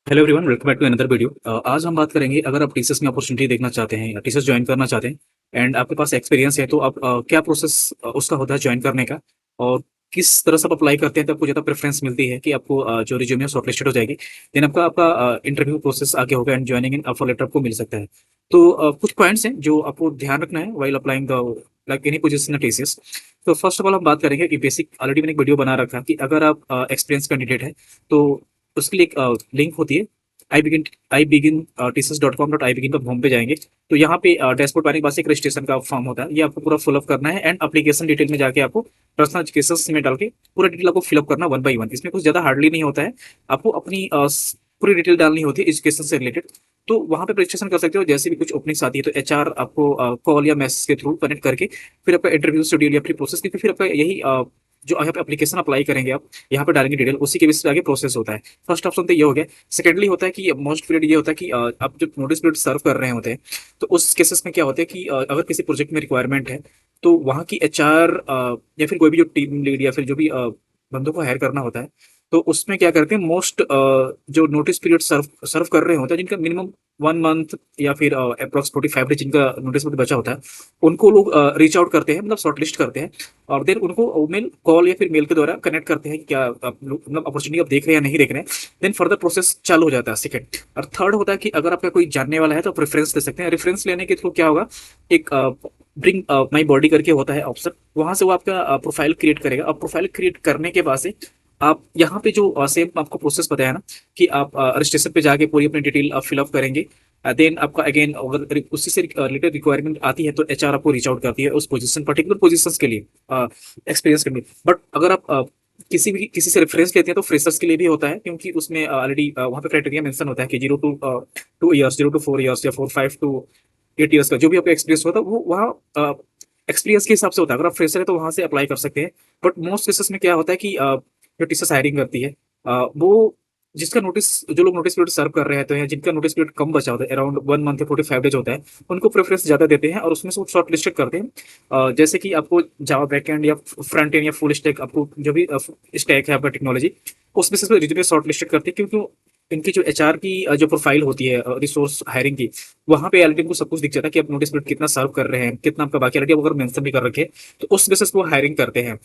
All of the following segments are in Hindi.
Hello everyone, welcome back to another video. आज हम बात करेंगे, अगर आप टीसीएस में अपॉर्चुनिटी देखना चाहते हैं या टीसीएस ज्वाइन करना चाहते हैं एंड आपके पास एक्सपीरियंस है, तो आप क्या प्रोसेस उसका होता है ज्वाइन करने का, और किस तरह से आप अप्लाई करते हैं तो आपको ज़्यादा प्रेफरेंस मिलती है कि आपको जो रिज्यूमे है शॉर्टलिस्टेड हो जाएगी। देन आपका आपका इंटरव्यू प्रोसेस आगे होगा and joining in offer letter आपको मिल सकता है। तो कुछ पॉइंट्स हैं जो आपको ध्यान रखना है while applying the like any position TCS. तो फर्स्ट ऑफ ऑल हम बात करेंगे कि बेसिक, ऑलरेडी मैंने एक वीडियो बना रखा है कि अगर आप एक्सपीरियंस कैंडिडेट है तो उसके लिए एक लिंक होती है, आई बिगिन tcs.com.ibegin पर होम पे जाएंगे। तो यहाँ पे डैशबोर्ड पाने के बाद से एक रजिस्ट्रेशन का फॉर्म होता है, ये आपको पूरा फिलअप करना है एंड एप्लीकेशन डिटेल में जाके आपको पर्सनल एजुकेशन में डाल के पूरा डिटेल आपको फिलअप करना वन बाई वन। इसमें कुछ ज्यादा हार्डली नहीं होता है, आपको अपनी पूरी डिटेल डालनी होती है एजुकेशन से रिलेटेड। तो वहाँ पे रजिस्ट्रेशन कर सकते हो, जैसे भी कुछ ओपनिंग्स आती है तो एचआर आपको कॉल या मैसेज के थ्रू कनेक्ट करके फिर आपका इंटरव्यू शेड्यूल या फिर प्रोसेस, क्योंकि फिर आपका यही जो यहाँ पे एप्लीकेशन अप्लाई करेंगे आप यहाँ पे डालेंगे डिटेल, उसी के बेस पे आगे प्रोसेस होता है। फर्स्ट ऑप्शन तो ये हो गया। सेकेंडली होता है कि मोस्ट पीरियड ये होता है कि आप जो नोटिस पीरियड सर्व कर रहे होते हैं, तो उस केसेस में क्या होता है कि अगर किसी प्रोजेक्ट में रिक्वायरमेंट है तो वहाँ की एचआर या फिर कोई भी जो टीम लीड या फिर जो भी बंदों को हायर करना होता है, तो उसमें क्या करते हैं, मोस्ट जो नोटिस पीरियड सर्व सर्व कर रहे होते हैं, जिनका मिनिमम 1 मंथ या फिर अप्रॉक्स 45 डेज जिनका नोटिस पीरियड बचा होता है, उनको लोग रीच आउट करते हैं, मतलब शॉर्टलिस्ट करते हैं। और देन उनको मेल कॉल या फिर मेल के द्वारा कनेक्ट करते हैं कि क्या आप लोग मतलब अपॉर्चुनिटी आप देख रहे हैं या नहीं देख रहे हैं। देन फर्दर प्रोसेस चालू हो जाता है सेकंड। और थर्ड होता है कि अगर आपका कोई जानने वाला है तो आप रेफरेंस दे सकते हैं। रेफरेंस लेने के थ्रू क्या होगा, एक ब्रिंग माई बॉडी करके होता है ऑप्शन, वहां से वो आपका प्रोफाइल क्रिएट करेगा। और प्रोफाइल क्रिएट करने के बाद से आप यहाँ पे जो सेम आपको प्रोसेस बताया ना कि आप रजिस्ट्रेशन पे जाके पूरी अपनी डिटेल आप फिलअप करेंगे। देन आपका अगेन अगर उसी से रिलेटेड रिक्वायरमेंट आती है तो एचआर आपको रीच आउट करती है उस पोजीशन, पर्टिकुलर पोजीशंस के लिए एक्सपीरियंस के लिए। बट अगर आप किसी से रेफरेंस लेते हैं तो फ्रेशर्स के लिए भी होता है, क्योंकि उसमें ऑलरेडी वहाँ पे क्राइटेरिया मेंशन होता है कि 0 to 2 ईयर्स, 0 to 4 ईयर्स या 4 5 to 8 ईयर्स का जो भी आपका एक्सपीरियंस होता है वो वहाँ एक्सपीरियंस के हिसाब से होता है। अगर आप फ्रेशर है तो वहाँ से अप्लाई कर सकते हैं। बट मोस्ट केसेस में क्या होता है कि जो टीचर्स हायरिंग करती है वो जिसका नोटिस, जो लोग नोटिस पीरियड सर्व कर रहे हैं तो हैं, जिनका नोटिस पीरियड कम बचा होता है, अराउंड 1 मंथ या 45 डेज होता है, उनको प्रेफरेंस ज्यादा देते हैं और उसमें से वो शॉर्ट लिस्टेड करते हैं। जैसे कि आपको जावा बैकएंड या फ्रंट एंड या फुल स्टैक, आपको जो भी स्टैक है आपका टेक्नोलॉजी, उस बेसिस पे रिज्यूमे शॉर्ट लिस्टेड करते हैं, क्योंकि इनकी जो एचआर की जो प्रोफाइल होती है रिसोर्स हायरिंग की, वहाँ पे ऑलरेडी इनको सब कुछ दिख जाता है कि आप नोटिस पीरियड कितना सर्व कर रहे हैं, कितना आपका बाकी, ऑलरेडी अगर मेंशन भी कर रखे, तो उस बेसिस पे वो हायरिंग करते हैं।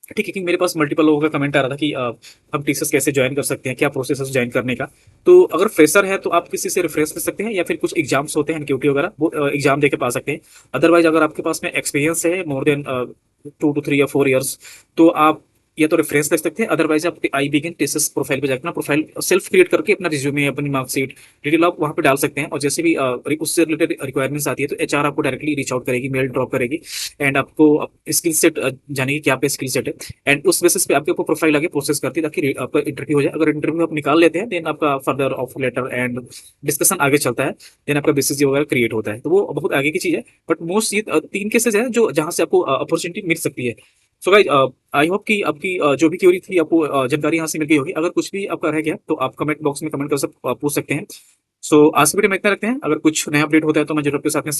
ठीक है, कि मेरे पास मल्टीपल लोगों का कमेंट आ रहा था कि हम टीचर्स कैसे ज्वाइन कर सकते हैं, क्या प्रोसेस है ज्वाइन करने का। तो अगर फ्रेशर है तो आप किसी से रेफरेंस ले सकते हैं या फिर कुछ एग्जाम्स होते हैं एनक्यूटी वगैरह, वो एग्जाम देके पा सकते हैं। अदरवाइज अगर आपके पास में एक्सपीरियंस है मोर देन 2 to 3 या 4 ईयर्स, तो आप या तो रेफरेंस ले सकते हैं, अदरवाइज आप आई बिगिन टीचर्स प्रोफाइल पे जाकर अपना प्रोफाइल सेल्फ क्रिएट करके अपना रिज्यूमे, अपनी मार्कशीट डिटेल आप वहाँ पे डाल सकते हैं। और जैसे भी उससे रिलेटेड रिक्वायरमेंट्स आती है तो एचआर आपको डायरेक्टली रीच आउट करेगी, मेल ड्रॉप करेगी एंड आपको स्किल सेट जानेगी कि आपका स्किल सेट है, एंड उस बेसिस पे आपके ऊपर प्रोफाइल आगे प्रोसेस करती है ताकि आपका इंटरव्यू हो जाए। अगर इंटरव्यू आप निकाल लेते हैं देन आपका further offer letter and discussion आगे चलता है, देन आपका बेसिस वगैरह क्रिएट होता है। तो वो बहुत आगे की चीज है। बट मोस्ट ये 3 केसेज है जो जहां से आपको अपॉर्चुनिटी मिल सकती है। सो गाइज, आई होप कि आपकी जो भी क्यूरी थी आपको जानकारी यहाँ से मिल गई होगी। अगर कुछ भी आपका रह गया तो आप कमेंट बॉक्स में कमेंट कर पूछ सकते हैं। सो आज की वीडियो में इतना रखते हैं, अगर कुछ नया अपडेट होता है तो मैं जरूर आपके साथ में